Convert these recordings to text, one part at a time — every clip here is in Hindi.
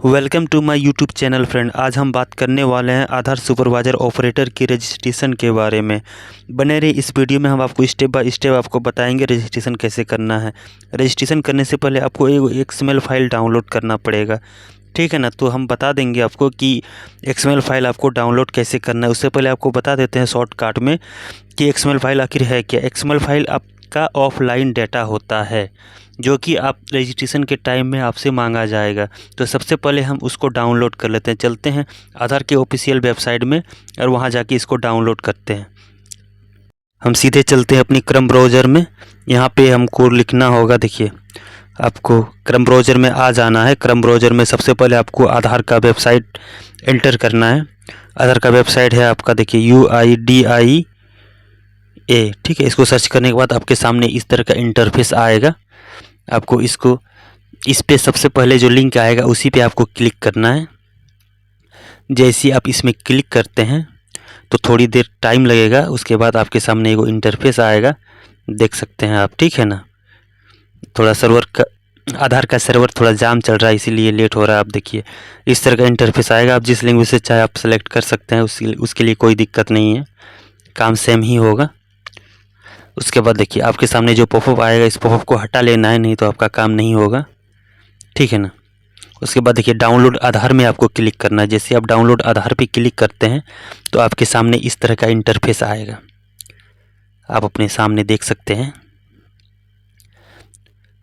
Welcome to my YouTube channel friend. आज हम बात करने वाले हैं आधार सुपरवाइज़र ऑपरेटर की रजिस्ट्रेशन के बारे में। बने रहिए इस वीडियो में, हम आपको स्टेप बाय स्टेप आपको बताएंगे रजिस्ट्रेशन कैसे करना है। रजिस्ट्रेशन करने से पहले आपको एक XML फाइल डाउनलोड करना पड़ेगा, ठीक है ना। तो हम बता देंगे आपको कि XML फाइल आपको डाउनलोड कैसे करना है। उससे पहले आपको बता देते हैं शॉर्टकट में कि XML फाइल आखिर है क्या। XML फाइल आपका ऑफलाइन डाटा होता है जो कि आप रजिस्ट्रेशन के टाइम में आपसे मांगा जाएगा। तो सबसे पहले हम उसको डाउनलोड कर लेते हैं। चलते हैं आधार के ऑफिशियल वेबसाइट में और वहां जाके इसको डाउनलोड करते हैं। हम सीधे चलते हैं अपनी क्रम ब्राउज़र में। यहाँ पे हमको लिखना होगा, देखिए आपको क्रम ब्राउज़र में आ जाना है। क्रम ब्राउज़र में सबसे पहले आपको आधार का वेबसाइट एंटर करना है। आधार का वेबसाइट है आपका, देखिए UIDIA, ठीक है। इसको सर्च करने के बाद आपके सामने इस तरह का इंटरफेस आएगा। आपको इस पे सबसे पहले जो लिंक आएगा उसी पे आपको क्लिक करना है। जैसे आप इसमें क्लिक करते हैं तो थोड़ी देर टाइम लगेगा, उसके बाद आपके सामने एगो इंटरफेस आएगा, देख सकते हैं आप, ठीक है ना। थोड़ा सर्वर का आधार का सर्वर थोड़ा जाम चल रहा है इसीलिए लेट हो रहा है। आप देखिए इस तरह का इंटरफेस आएगा। आप जिस लैंग्वेज से चाहे आप सेलेक्ट कर सकते हैं, उसके लिए कोई दिक्कत नहीं है, काम सेम ही होगा। उसके बाद देखिए आपके सामने जो पॉपअप आएगा, इस पॉपअप को हटा लेना है, नहीं तो आपका काम नहीं होगा, ठीक है ना। उसके बाद देखिए डाउनलोड आधार में आपको क्लिक करना है। जैसे आप डाउनलोड आधार पे क्लिक करते हैं तो आपके सामने इस तरह का इंटरफेस आएगा, आप अपने सामने देख सकते हैं।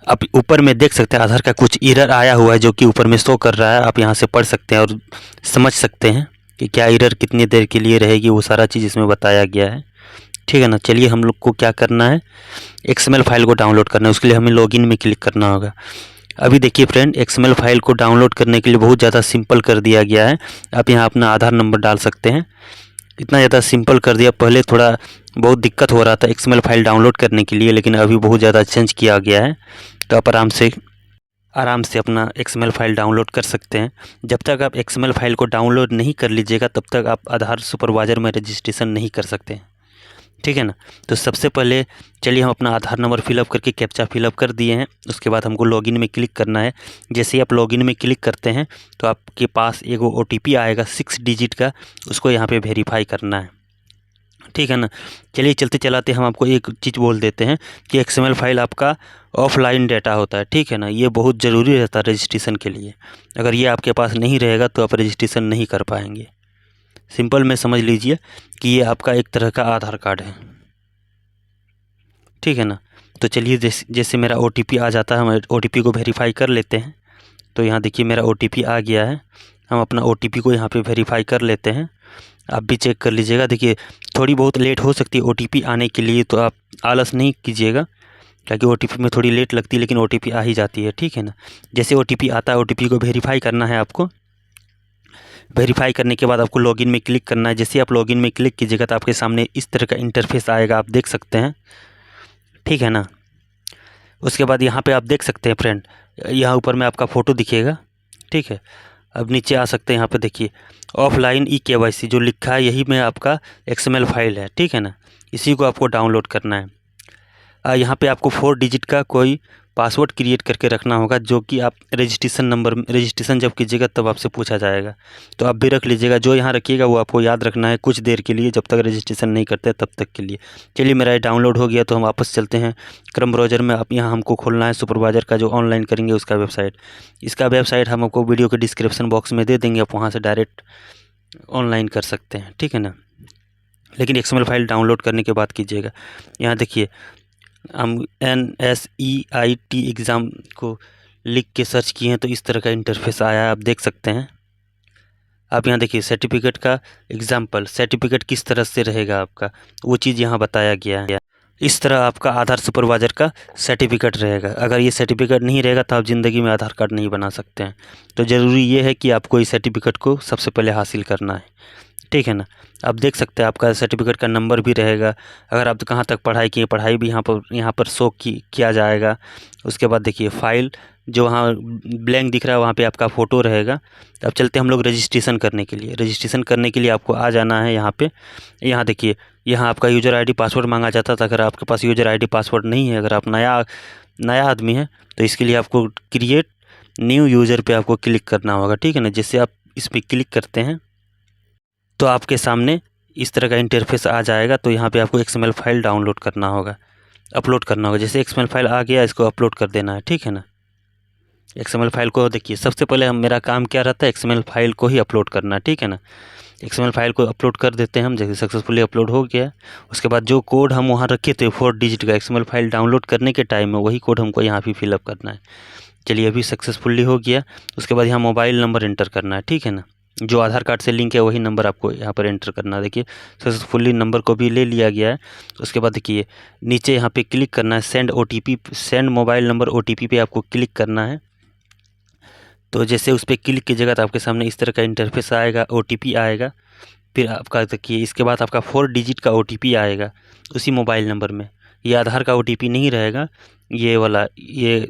आप ऊपर में देख सकते हैं आधार का कुछ एरर आया हुआ है जो कि ऊपर में शो कर रहा है। आप यहाँ से पढ़ सकते हैं और समझ सकते हैं कि क्या एरर कितनी देर के लिए रहेगी, वो सारा चीज़ इसमें बताया गया है, ठीक है ना। चलिए हम लोग को क्या करना है, XML फाइल को डाउनलोड करना है। उसके लिए हमें लॉगिन में क्लिक करना होगा। अभी देखिए फ्रेंड, XML फाइल को डाउनलोड करने के लिए बहुत ज़्यादा सिंपल कर दिया गया है। आप यहाँ अपना आधार नंबर डाल सकते हैं, इतना ज़्यादा सिंपल कर दिया। पहले थोड़ा बहुत दिक्कत हो रहा था XML फाइल डाउनलोड करने के लिए, लेकिन अभी बहुत ज़्यादा चेंज किया गया है। तो आप आराम से अपना XML फाइल डाउनलोड कर सकते हैं। जब तक आप XML फाइल को डाउनलोड नहीं कर लीजिएगा तब तक आप आधार सुपरवाइज़र में रजिस्ट्रेशन नहीं कर सकते हैं, ठीक है ना। तो सबसे पहले चलिए हम अपना आधार नंबर फिलअप करके कैप्चा फिलअप कर दिए हैं। उसके बाद हमको लॉगिन में क्लिक करना है। जैसे ही आप लॉगिन में क्लिक करते हैं तो आपके पास एगो OTP आएगा 6 डिजिट का, उसको यहाँ पे वेरीफाई करना है, ठीक है ना। चलिए चलते चलाते हम आपको एक चीज़ बोल देते हैं कि XML फाइल आपका ऑफलाइन डाटा होता है, ठीक है ना। ये बहुत ज़रूरी रहता है रजिस्ट्रेशन के लिए। अगर ये आपके पास नहीं रहेगा तो आप रजिस्ट्रेशन नहीं कर पाएंगे। सिंपल में समझ लीजिए कि ये आपका एक तरह का आधार कार्ड है, ठीक है ना। तो चलिए जैसे मेरा OTP आ जाता है, हम OTP को वेरीफाई कर लेते हैं। तो यहाँ देखिए मेरा OTP आ गया है। हम अपना OTP को यहाँ पे वेरीफाई कर लेते हैं। आप भी चेक कर लीजिएगा। देखिए थोड़ी बहुत लेट हो सकती है OTP आने के लिए, तो आप आलस नहीं कीजिएगा, क्योंकि OTP में थोड़ी लेट लगती है, लेकिन OTP आ ही जाती है, ठीक है ना। जैसे OTP आता है, OTP को वेरीफाई करना है आपको। वेरीफाई करने के बाद आपको लॉगिन में क्लिक करना है। जैसे आप लॉगिन में क्लिक कीजिएगा तो आपके सामने इस तरह का इंटरफेस आएगा, आप देख सकते हैं, ठीक है ना। उसके बाद यहाँ पे आप देख सकते हैं फ्रेंड, यहाँ ऊपर में आपका फ़ोटो दिखेगा, ठीक है। अब नीचे आ सकते हैं, यहाँ पे देखिए ऑफलाइन eKYC जो लिखा है, यही में आपका XML फाइल है, ठीक है ना। इसी को आपको डाउनलोड करना है। यहाँ पे आपको 4 डिजिट का कोई पासवर्ड क्रिएट करके रखना होगा, जो कि आप रजिस्ट्रेशन जब कीजिएगा तब आपसे पूछा जाएगा। तो आप भी रख लीजिएगा, जो यहाँ रखिएगा वो आपको याद रखना है कुछ देर के लिए, जब तक रजिस्ट्रेशन नहीं करते तब तक के लिए। चलिए मेरा ये डाउनलोड हो गया, तो हम वापस चलते हैं क्रम ब्राउज़र में। आप यहाँ हमको खोलना है सुपरवाइज़र का जो ऑनलाइन करेंगे उसका वेबसाइट। इसका वेबसाइट हम आपको वीडियो के डिस्क्रिप्शन बॉक्स में दे देंगे, आप वहाँ से डायरेक्ट ऑनलाइन कर सकते हैं, ठीक है ना। लेकिन XML फाइल डाउनलोड करने के बाद कीजिएगा। यहाँ देखिए हम NSEIT एग्ज़ाम को लिख के सर्च किए हैं तो इस तरह का इंटरफेस आया है, आप देख सकते हैं। आप यहाँ देखिए सर्टिफिकेट का एग्जाम्पल, सर्टिफिकेट किस तरह से रहेगा आपका, वो चीज़ यहाँ बताया गया है। इस तरह आपका आधार सुपरवाइज़र का सर्टिफिकेट रहेगा। अगर ये सर्टिफिकेट नहीं रहेगा तो आप ज़िंदगी में आधार कार्ड नहीं बना सकते हैं। तो ज़रूरी ये है कि आपको इस सर्टिफिकेट को सबसे पहले हासिल करना है, ठीक है ना। आप देख सकते हैं आपका सर्टिफिकेट का नंबर भी रहेगा। अगर आप कहाँ तक पढ़ाई किए, पढ़ाई भी यहाँ पर शो किया जाएगा। उसके बाद देखिए फाइल जो वहाँ ब्लैंक दिख रहा है वहाँ पे आपका फ़ोटो रहेगा। अब चलते हैं हम लोग रजिस्ट्रेशन करने के लिए। रजिस्ट्रेशन करने के लिए आपको आ जाना है यहाँ पे। यहाँ देखिए यहाँ आपका यूज़र ID पासवर्ड मांगा जाता था। अगर आपके पास यूज़र ID पासवर्ड नहीं है, अगर आप नया आदमी हैं, तो इसके लिए आपको क्रिएट न्यू यूज़र पे आपको क्लिक करना होगा, ठीक है ना। जैसे आप इस पर क्लिक करते हैं तो आपके सामने इस तरह का इंटरफेस आ जाएगा। तो यहाँ पे आपको XML फाइल डाउनलोड करना होगा, अपलोड करना होगा। जैसे XML फाइल आ गया, इसको अपलोड कर देना है, ठीक है ना। XML फाइल को देखिए, सबसे पहले मेरा काम क्या रहता है, XML फाइल को ही अपलोड करना, ठीक है ना। XML फाइल को अपलोड कर देते हैं हम। जैसे सक्सेसफुली अपलोड हो गया, उसके बाद जो कोड हम वहाँ रखे थे 4 डिजिट का, XML फाइल डाउनलोड करने के टाइम में वही कोड हमको यहाँ पे फिलअप करना है। चलिए, अभी सक्सेसफुली हो गया। उसके बाद यहाँ मोबाइल नंबर एंटर करना है, ठीक है ना। जो आधार कार्ड से लिंक है वही नंबर आपको यहाँ पर एंटर करना है। देखिए सक्सेसफुली नंबर को भी ले लिया गया है। उसके बाद देखिए नीचे यहाँ पे क्लिक करना है, send OTP, send mobile number OTP पे आपको क्लिक करना है। तो जैसे उस पर क्लिक कीजिएगा तो आपके सामने इस तरह का इंटरफेस आएगा, OTP आएगा। फिर आपका देखिए इसके बाद आपका 4 डिजिट का OTP आएगा उसी मोबाइल नंबर में। ये आधार का OTP नहीं रहेगा, ये वाला ये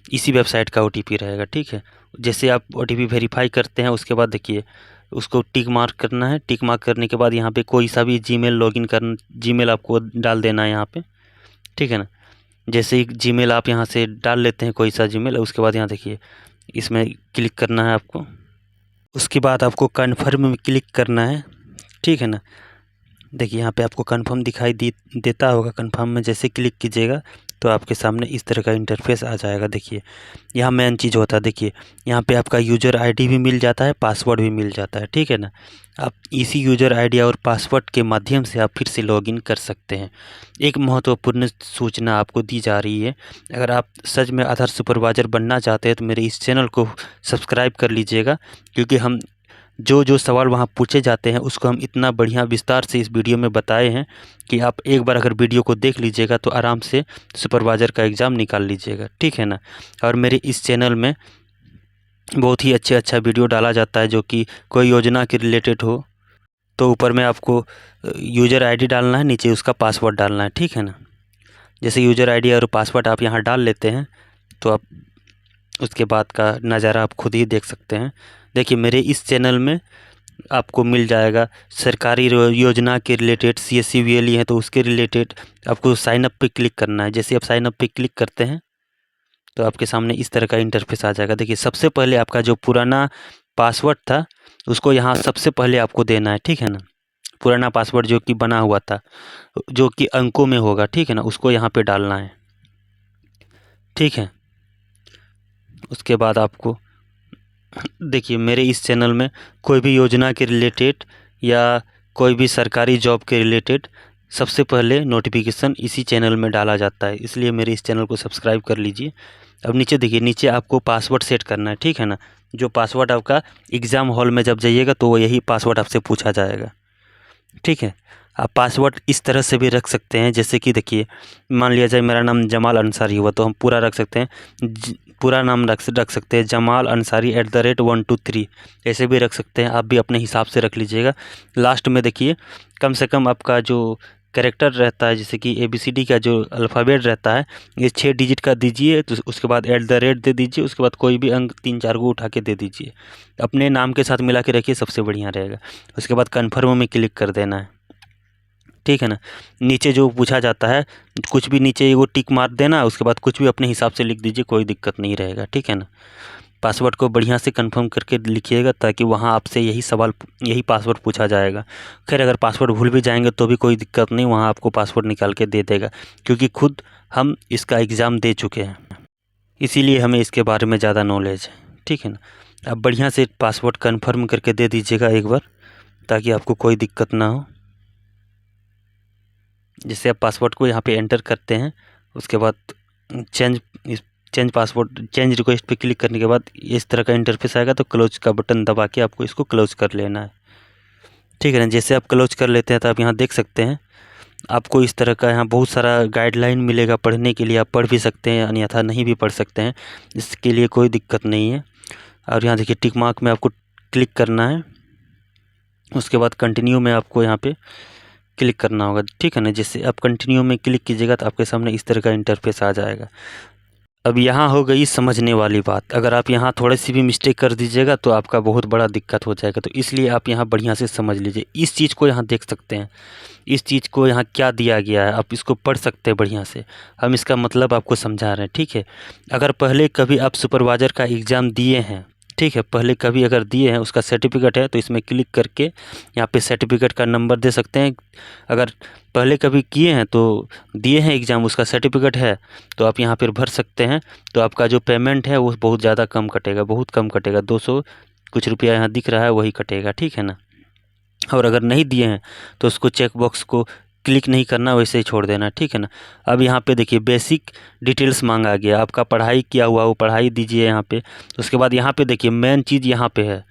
इसी वेबसाइट का OTP रहेगा, ठीक है। जैसे आप OTP वेरीफाई करते हैं उसके बाद देखिए उसको टिक मार्क करना है। टिक मार्क करने के बाद यहाँ पे कोई सा भी जीमेल लॉगिन करना, जीमेल आपको डाल देना है यहाँ पे, ठीक है ना। जैसे ही जीमेल आप यहाँ से डाल लेते हैं कोई सा जीमेल, उसके बाद यहाँ देखिए इसमें क्लिक करना है आपको। उसके बाद आपको कन्फर्म में क्लिक करना है, ठीक है ना। देखिए यहाँ पे आपको कन्फर्म दिखाई देता होगा। कन्फर्म में जैसे क्लिक कीजिएगा तो आपके सामने इस तरह का इंटरफेस आ जाएगा। देखिए यहाँ मेन चीज़ होता है, देखिए यहाँ पे आपका यूज़र ID भी मिल जाता है, पासवर्ड भी मिल जाता है, ठीक है ना। आप इसी यूज़र ID और पासवर्ड के माध्यम से आप फिर से लॉगिन कर सकते हैं। एक महत्वपूर्ण सूचना आपको दी जा रही है, अगर आप सच में आधार सुपरवाइज़र बनना चाहते हैं तो मेरे इस चैनल को सब्सक्राइब कर लीजिएगा, क्योंकि हम जो सवाल वहाँ पूछे जाते हैं उसको हम इतना बढ़िया विस्तार से इस वीडियो में बताए हैं कि आप एक बार अगर वीडियो को देख लीजिएगा तो आराम से सुपरवाइज़र का एग्ज़ाम निकाल लीजिएगा, ठीक है ना। और मेरे इस चैनल में बहुत ही अच्छा वीडियो डाला जाता है जो कि कोई योजना के रिलेटेड हो। तो ऊपर में आपको यूज़र ID डालना है, नीचे उसका पासवर्ड डालना है, ठीक है ना। जैसे यूज़र ID और पासवर्ड आप यहाँ डाल लेते हैं तो आप उसके बाद का नज़ारा आप खुद ही देख सकते हैं। देखिए मेरे इस चैनल में आपको मिल जाएगा सरकारी योजना के रिलेटेड, CSC VLE है तो उसके रिलेटेड आपको साइन अप पे क्लिक करना है। जैसे आप साइन अप पे क्लिक करते हैं तो आपके सामने इस तरह का इंटरफेस आ जाएगा। देखिए सबसे पहले आपका जो पुराना पासवर्ड था उसको यहाँ सबसे पहले आपको देना है, ठीक है ना। पुराना पासवर्ड जो कि बना हुआ था, जो कि अंकों में होगा, ठीक है ना, उसको यहाँ पे डालना है, ठीक है। उसके बाद आपको देखिए मेरे इस चैनल में कोई भी योजना के रिलेटेड या कोई भी सरकारी जॉब के रिलेटेड सबसे पहले नोटिफिकेशन इसी चैनल में डाला जाता है, इसलिए मेरे इस चैनल को सब्सक्राइब कर लीजिए। अब नीचे देखिए, नीचे आपको पासवर्ड सेट करना है, ठीक है ना। जो पासवर्ड आपका एग्ज़ाम हॉल में जब जाइएगा तो वो यही पासवर्ड आपसे पूछा जाएगा, ठीक है। आप पासवर्ड इस तरह से भी रख सकते हैं, जैसे कि देखिए मान लिया जाए मेरा नाम जमाल अंसारी हुआ तो हम पूरा रख सकते हैं, पूरा नाम रख सकते हैं जमाल अंसारी @123, ऐसे भी रख सकते हैं। आप भी अपने हिसाब से रख लीजिएगा। लास्ट में देखिए कम से कम आपका जो कैरेक्टर रहता है, जैसे कि ABCD का जो अल्फ़ाबेट रहता है, ये 6 डिजिट का दीजिए। तो उसके बाद @ दे दीजिए, उसके बाद कोई भी अंक 3-4 को उठा के दे दीजिए। अपने नाम के साथ मिला के रखिए, सबसे बढ़िया रहेगा। उसके बाद कन्फर्म में क्लिक कर देना है, ठीक है ना। नीचे जो पूछा जाता है कुछ भी नीचे वो टिक मार देना, उसके बाद कुछ भी अपने हिसाब से लिख दीजिए, कोई दिक्कत नहीं रहेगा, ठीक है ना। पासवर्ड को बढ़िया से कंफर्म करके लिखिएगा ताकि वहाँ आपसे यही पासवर्ड पूछा जाएगा। खैर अगर पासवर्ड भूल भी जाएंगे तो भी कोई दिक्कत नहीं, वहाँ आपको पासवर्ड निकाल के दे देगा, क्योंकि खुद हम इसका एग्ज़ाम दे चुके हैं, इसीलिए हमें इसके बारे में ज़्यादा नॉलेज है, ठीक है ना। आप बढ़िया से पासवर्ड कन्फर्म करके दे दीजिएगा एक बार, ताकि आपको कोई दिक्कत ना हो। जैसे आप पासवर्ड को यहाँ पे एंटर करते हैं, उसके बाद चेंज पासवर्ड, चेंज रिक्वेस्ट पे क्लिक करने के बाद इस तरह का इंटरफेस आएगा। तो क्लोज का बटन दबा के आपको इसको क्लोज कर लेना है, ठीक है ना। जैसे आप क्लोज कर लेते हैं तो आप यहाँ देख सकते हैं आपको इस तरह का यहाँ बहुत सारा गाइडलाइन मिलेगा पढ़ने के लिए। आप पढ़ भी सकते हैं, अन्यथा नहीं भी पढ़ सकते हैं, इसके लिए कोई दिक्कत नहीं है। और यहाँ देखिए टिक मार्क में आपको क्लिक करना है, उसके बाद कंटिन्यू में आपको यहाँ पे क्लिक करना होगा, ठीक है ना। जैसे आप कंटिन्यू में क्लिक कीजिएगा तो आपके सामने इस तरह का इंटरफेस आ जाएगा। अब यहाँ हो गई समझने वाली बात। अगर आप यहाँ थोड़ी सी भी मिस्टेक कर दीजिएगा तो आपका बहुत बड़ा दिक्कत हो जाएगा। तो इसलिए आप यहाँ बढ़िया से समझ लीजिए। इस चीज़ को यहाँ देख सकते हैं, इस चीज़ को यहाँ क्या दिया गया है, आप इसको पढ़ सकते हैं बढ़िया से। हम इसका मतलब आपको समझा रहे हैं, ठीक है। अगर पहले कभी आप सुपरवाइज़र का एग्ज़ाम दिए हैं, ठीक है, पहले कभी अगर दिए हैं, उसका सर्टिफिकेट है, तो इसमें क्लिक करके यहाँ पे सर्टिफिकेट का नंबर दे सकते हैं। अगर पहले कभी किए हैं तो दिए हैं एग्ज़ाम, उसका सर्टिफिकेट है, तो आप यहाँ पर भर सकते हैं। तो आपका जो पेमेंट है वो बहुत ज़्यादा कम कटेगा, बहुत कम कटेगा, 200 कुछ रुपया यहाँ दिख रहा है वही कटेगा, ठीक है ना। और अगर नहीं दिए हैं तो उसको चेक बॉक्स को क्लिक नहीं करना, वैसे ही छोड़ देना, ठीक है ना। अब यहाँ पे देखिए बेसिक डिटेल्स मांगा गया, आपका पढ़ाई किया हुआ वो पढ़ाई दीजिए यहाँ पे। तो उसके बाद यहाँ पे देखिए मेन चीज़ यहाँ पे है,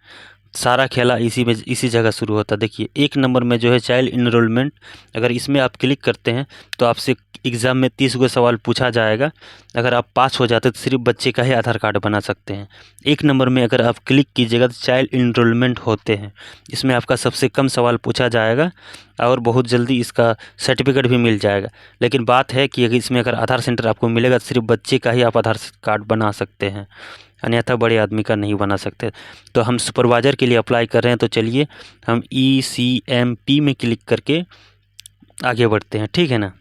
सारा खेला इसी में, इसी जगह शुरू होता है। देखिए 1 नंबर में जो है चाइल्ड इनरोलमेंट, अगर इसमें आप क्लिक करते हैं तो आपसे एग्ज़ाम में 30 गो सवाल पूछा जाएगा। अगर आप पास हो जाते तो सिर्फ बच्चे का ही आधार कार्ड बना सकते हैं। 1 नंबर में अगर आप क्लिक कीजिएगा तो चाइल्ड इनरोलमेंट होते हैं, इसमें आपका सबसे कम सवाल पूछा जाएगा और बहुत जल्दी इसका सर्टिफिकेट भी मिल जाएगा। लेकिन बात है कि अगर इसमें अगर आधार सेंटर आपको मिलेगा तो सिर्फ बच्चे का ही आप आधार कार्ड बना सकते हैं, अन्यथा बड़े आदमी का नहीं बना सकते। तो हम सुपरवाइज़र के लिए अप्लाई कर रहे हैं, तो चलिए हम ECMP में क्लिक करके आगे बढ़ते हैं, ठीक है ना।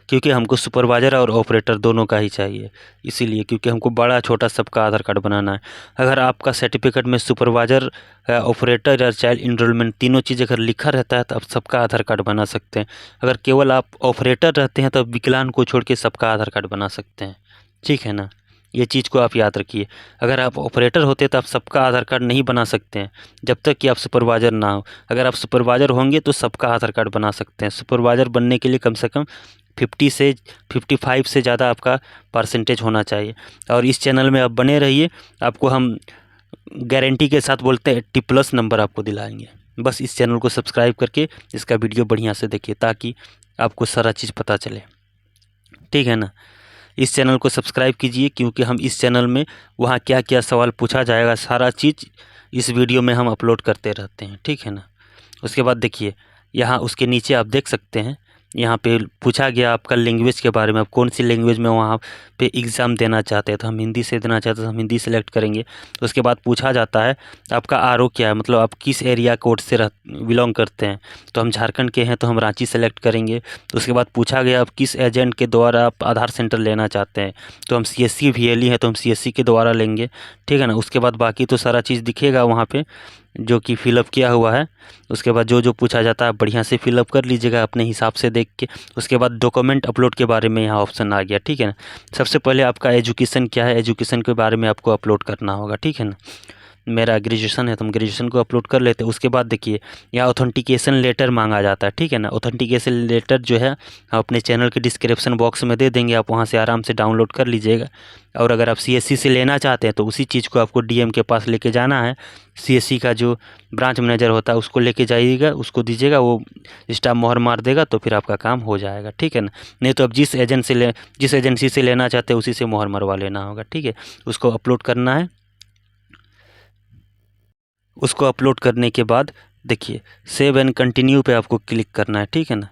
क्योंकि हमको सुपरवाइज़र और ऑपरेटर दोनों का ही चाहिए, इसीलिए, क्योंकि हमको बड़ा छोटा सबका आधार कार्ड बनाना है। अगर आपका सर्टिफिकेट में सुपरवाइज़र, ऑपरेटर या चाइल्ड इनरोलमेंट तीनों चीज़ अगर लिखा रहता है तो आप सबका आधार कार्ड बना सकते हैं। अगर केवल आप ऑपरेटर रहते हैं तो विकलांग को छोड़ के सबका आधार कार्ड बना सकते हैं, ठीक है ना। ये चीज़ को आप याद रखिए। अगर आप ऑपरेटर होते तो आप सबका आधार कार्ड नहीं बना सकते हैं जब तक कि आप सुपरवाइज़र ना हो। अगर आप सुपरवाइज़र होंगे तो सबका आधार कार्ड बना सकते हैं। सुपरवाइज़र बनने के लिए कम से कम 50 से 55 से ज़्यादा आपका परसेंटेज होना चाहिए। और इस चैनल में आप बने रहिए, आपको हम गारंटी के साथ बोलते हैं 80+ नंबर आपको दिलाएंगे। बस इस चैनल को सब्सक्राइब करके इसका वीडियो बढ़िया से देखिए ताकि आपको सारा चीज़ पता चले, ठीक है ना। इस चैनल को सब्सक्राइब कीजिए, क्योंकि हम इस चैनल में वहाँ क्या क्या सवाल पूछा जाएगा सारा चीज़ इस वीडियो में हम अपलोड करते रहते हैं, ठीक है ना। उसके बाद देखिए यहाँ उसके नीचे आप देख सकते हैं, यहाँ पे पूछा गया आपका लैंग्वेज के बारे में, आप कौन सी लैंग्वेज में वहाँ पे एग्ज़ाम देना चाहते हैं। तो हम हिंदी से देना चाहते हैं तो हम हिंदी सेलेक्ट करेंगे। उसके बाद पूछा जाता है आपका RO क्या है, मतलब आप किस एरिया कोड से बिलोंग करते हैं। तो हम झारखंड के हैं तो हम रांची सेलेक्ट करेंगे। तो उसके बाद पूछा गया आप किस एजेंट के द्वारा आप आधार सेंटर लेना चाहते हैं। तो हम CSC VLE है तो हम CSC के द्वारा लेंगे, ठीक है ना। उसके बाद बाकी तो सारा चीज़ दिखेगा वहाँ पे जो कि फ़िलअप किया हुआ है। उसके बाद जो जो पूछा जाता है बढ़िया से फ़िलअप कर लीजिएगा अपने हिसाब से देख के। उसके बाद डॉक्यूमेंट अपलोड के बारे में यहाँ ऑप्शन आ गया, ठीक है ना। सबसे पहले आपका एजुकेशन क्या है, एजुकेशन के बारे में आपको अपलोड करना होगा, ठीक है ना। मेरा ग्रेजुएशन है तो हम ग्रेजुएशन को अपलोड कर लेते हैं। उसके बाद देखिए यहाँ ऑथेंटिकेशन लेटर मांगा जाता है, ठीक है ना। ऑथेंटिकेशन लेटर जो है हम अपने चैनल के डिस्क्रिप्शन बॉक्स में दे देंगे, आप वहाँ से आराम से डाउनलोड कर लीजिएगा। और अगर आप CSC से लेना चाहते हैं तो उसी चीज़ को आपको DM के पास लेके जाना है। CSC का जो ब्रांच मैनेजर होता है उसको लेके जाइएगा, उसको दीजिएगा, वो स्टाम्प मोहर मार देगा तो फिर आपका काम हो जाएगा, ठीक है ना। नहीं तो आप जिस एजेंसी से लेना चाहते हैं उसी से मोहर मरवा लेना होगा, ठीक है। उसको अपलोड करना है। उसको अपलोड करने के बाद देखिए सेव एंड कंटिन्यू पे आपको क्लिक करना है, ठीक है ना।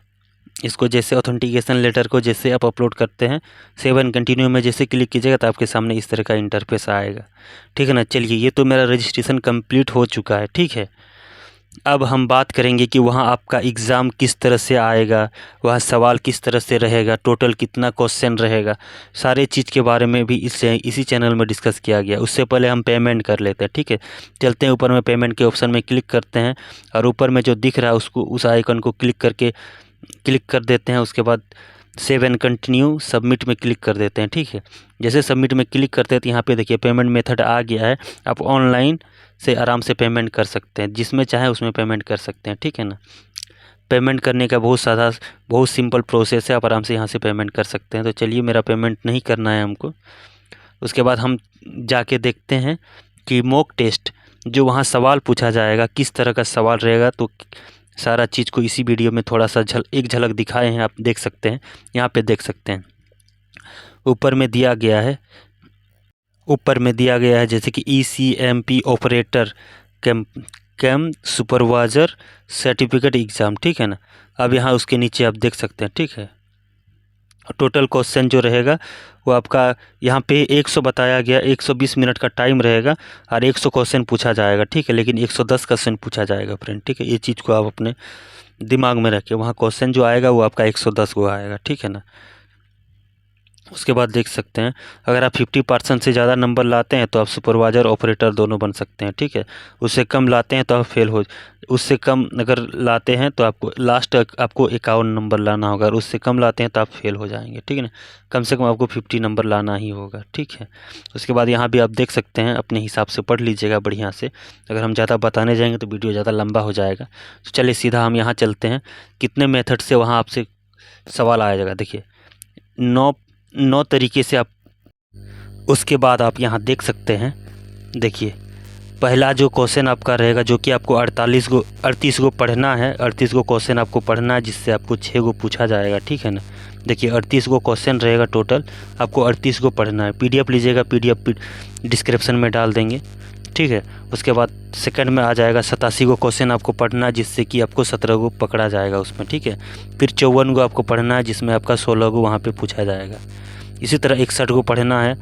इसको जैसे ऑथेंटिकेशन लेटर को जैसे आप अपलोड करते हैं, सेव एंड कंटिन्यू में जैसे क्लिक कीजिएगा तो आपके सामने इस तरह का इंटरफेस आएगा, ठीक है ना। चलिए ये तो मेरा रजिस्ट्रेशन कंप्लीट हो चुका है, ठीक है। अब हम बात करेंगे कि वहाँ आपका एग्ज़ाम किस तरह से आएगा, वहाँ सवाल किस तरह से रहेगा, टोटल कितना क्वेश्चन रहेगा, सारे चीज़ के बारे में भी इसी चैनल में डिस्कस किया गया। उससे पहले हम पेमेंट कर लेते हैं, ठीक है। चलते हैं ऊपर में, पेमेंट के ऑप्शन में क्लिक करते हैं और ऊपर में जो दिख रहा है उसको, उस आइकन को क्लिक कर देते हैं। उसके बाद सेव एंड कंटिन्यू सबमिट में क्लिक कर देते हैं, ठीक है। जैसे सबमिट में क्लिक करते हैं तो यहाँ पे देखिए पेमेंट मेथड आ गया है। आप ऑनलाइन से आराम से पेमेंट कर सकते हैं, जिसमें चाहे उसमें पेमेंट कर सकते हैं, ठीक है ना। पेमेंट करने का बहुत सिंपल प्रोसेस है, आप आराम से यहाँ से पेमेंट कर सकते हैं। तो चलिए मेरा पेमेंट नहीं करना है हमको। उसके बाद हम जाके देखते हैं कि मॉक टेस्ट जो वहाँ सवाल पूछा जाएगा किस तरह का सवाल रहेगा। तो सारा चीज़ को इसी वीडियो में थोड़ा सा एक झलक दिखाए हैं, आप देख सकते हैं। यहाँ पे देख सकते हैं ऊपर में दिया गया है जैसे कि ECMP operator cum supervisor certificate exam, ठीक है ना। अब यहाँ उसके नीचे आप देख सकते हैं, ठीक है। टोटल क्वेश्चन जो रहेगा वो आपका यहाँ पे 100 बताया गया, 120 मिनट का टाइम रहेगा और 100 क्वेश्चन पूछा जाएगा, ठीक है। लेकिन 110 क्वेश्चन पूछा जाएगा फ्रेंड, ठीक है। ये चीज़ को आप अपने दिमाग में रखिए, वहाँ क्वेश्चन जो आएगा वो आपका 110 को आएगा, ठीक है ना। उसके बाद देख सकते हैं अगर आप 50% से ज़्यादा नंबर लाते हैं तो आप सुपरवाइज़र ऑपरेटर दोनों बन सकते हैं, ठीक है। उससे कम लाते हैं तो आप फेल हो, उससे कम अगर लाते हैं तो आपको लास्ट आपको 51 नंबर लाना होगा, और उससे कम लाते हैं तो आप फेल हो जाएंगे, ठीक है ना। कम से कम आपको 50 नंबर लाना ही होगा, ठीक है। उसके बाद यहाँ भी आप देख सकते हैं, अपने हिसाब से पढ़ लीजिएगा बढ़िया से। अगर हम ज़्यादा बताने जाएंगे तो वीडियो ज़्यादा लंबा हो जाएगा। तो चलिए सीधा हम यहाँ चलते हैं, कितने मेथड से वहाँ आपसे सवाल आया जाएगा। देखिए 9 तरीके से आप, उसके बाद आप यहाँ देख सकते हैं, देखिए पहला जो क्वेश्चन आपका रहेगा जो कि आपको 38 गो पढ़ना है, 38 गो क्वेश्चन आपको पढ़ना है, जिससे आपको 6 गो पूछा जाएगा, ठीक है ना। देखिए 38 गो क्वेश्चन रहेगा टोटल, आपको 38 गो पढ़ना है। PDF लीजिएगा, PDF डिस्क्रिप्शन में डाल देंगे, ठीक है। उसके बाद सेकंड में आ जाएगा 87 गो क्वेश्चन आपको पढ़ना है, जिससे कि आपको 17 गो पकड़ा जाएगा उसमें, ठीक है। फिर 54 गो आपको पढ़ना है, जिसमें आपका 16 गो वहाँ पे पूछा जाएगा। इसी तरह 61 गो पढ़ना है,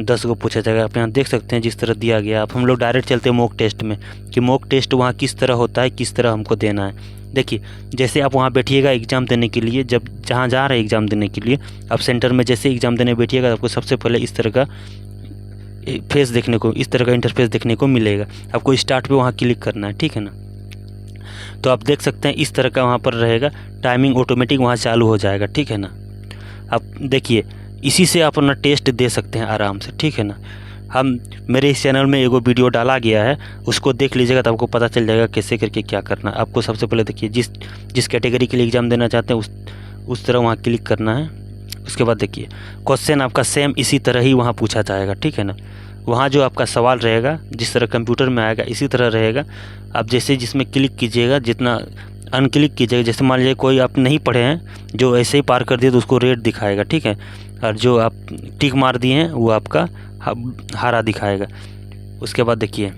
10 गो पूछा जाएगा। आप यहाँ देख सकते हैं जिस तरह दिया गया। आप हम लोग डायरेक्ट चलते हैं मॉक टेस्ट में, कि मॉक टेस्ट वहाँ किस तरह होता है, किस तरह हमको देना है। देखिए जैसे आप वहाँ बैठिएगा एग्ज़ाम देने के लिए, जब जहाँ जा रहे हैं एग्ज़ाम देने के लिए, आप सेंटर में जैसे एग्ज़ाम देने बैठिएगा आपको सबसे पहले इस तरह का फेस देखने को, इस तरह का इंटरफेस देखने को मिलेगा। आपको स्टार्ट पे वहाँ क्लिक करना है, ठीक है ना। तो आप देख सकते हैं इस तरह का वहाँ पर रहेगा, टाइमिंग ऑटोमेटिक वहाँ चालू हो जाएगा, ठीक है ना। आप देखिए इसी से आप अपना टेस्ट दे सकते हैं आराम से, ठीक है ना। हम मेरे इस चैनल में एगो वीडियो डाला गया है, उसको देख लीजिएगा तो आपको पता चल जाएगा कैसे करके क्या करना है। आपको सबसे पहले देखिए जिस कैटेगरी के लिए एग्ज़ाम देना चाहते हैं उस तरह वहाँ क्लिक करना है। उसके बाद देखिए क्वेश्चन आपका सेम इसी तरह ही वहाँ पूछा जाएगा, ठीक है ना। वहाँ जो आपका सवाल रहेगा जिस तरह कंप्यूटर में आएगा इसी तरह रहेगा। आप जैसे जिसमें क्लिक कीजिएगा, जितना अनक्लिक कीजिएगा, जैसे मान लीजिए कोई आप नहीं पढ़े हैं, जो ऐसे ही पार कर दिए तो उसको रेड दिखाएगा, ठीक है। और जो आप टिक मार दिए हैं वो आपका हरा दिखाएगा। उसके बाद देखिए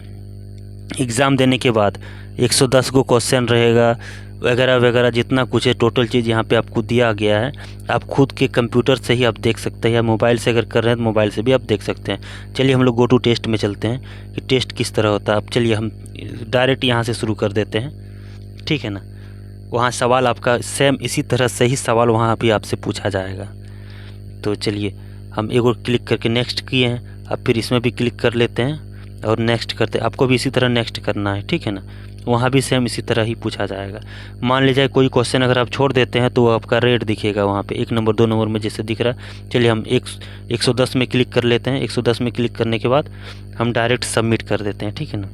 एग्ज़ाम देने के बाद 110 गो क्वेश्चन रहेगा वगैरह वगैरह, जितना कुछ है टोटल चीज़ यहाँ पे आपको दिया गया है। आप खुद के कंप्यूटर से ही आप देख सकते हैं, या मोबाइल से अगर कर रहे हैं तो मोबाइल से भी आप देख सकते हैं। चलिए हम लोग गो टू टेस्ट में चलते हैं कि टेस्ट किस तरह होता है। अब चलिए हम डायरेक्ट यहाँ से शुरू कर देते हैं, ठीक है ना। वहाँ सवाल आपका सेम इसी तरह से ही सवाल वहाँ भी आपसे पूछा जाएगा। तो चलिए हम एक और क्लिक करके नेक्स्ट किए हैं, अब फिर इसमें भी क्लिक कर लेते हैं और नेक्स्ट करते हैं। आपको भी इसी तरह नेक्स्ट करना है, ठीक है ना। वहाँ भी सेम इसी तरह ही पूछा जाएगा। मान लीजिए कोई क्वेश्चन अगर आप छोड़ देते हैं तो आपका रेड दिखेगा वहाँ पे 1 नंबर 2 नंबर में जैसे दिख रहा है। चलिए हम 110 में क्लिक कर लेते हैं। 110 में क्लिक करने के बाद हम डायरेक्ट सबमिट कर देते हैं, ठीक है ना।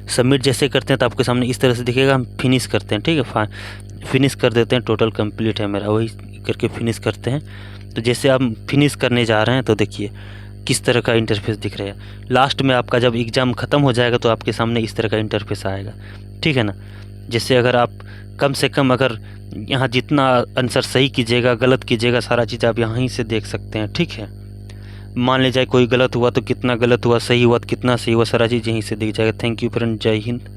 सबमिट जैसे करते हैं तो आपके सामने इस तरह से दिखेगा। हम फिनिश करते हैं, ठीक है, फिनिश कर देते हैं। टोटल कंप्लीट है मेरा, वही करके फिनिश करते हैं। तो जैसे आप फिनिश करने जा रहे हैं तो देखिए किस तरह का इंटरफेस दिख रहा है। लास्ट में आपका जब एग्ज़ाम ख़त्म हो जाएगा तो आपके सामने इस तरह का इंटरफेस आएगा, ठीक है ना। जैसे अगर आप कम से कम अगर यहाँ जितना आंसर सही कीजिएगा, गलत कीजिएगा, सारा चीज़ आप यहाँ ही से देख सकते हैं, ठीक है। मान लीजिए कोई गलत हुआ तो कितना गलत हुआ, सही हुआ तो कितना सही हुआ, सारा चीज़ यहीं से दिख जाएगा। थैंक यू फ्रेंड, जय हिंद।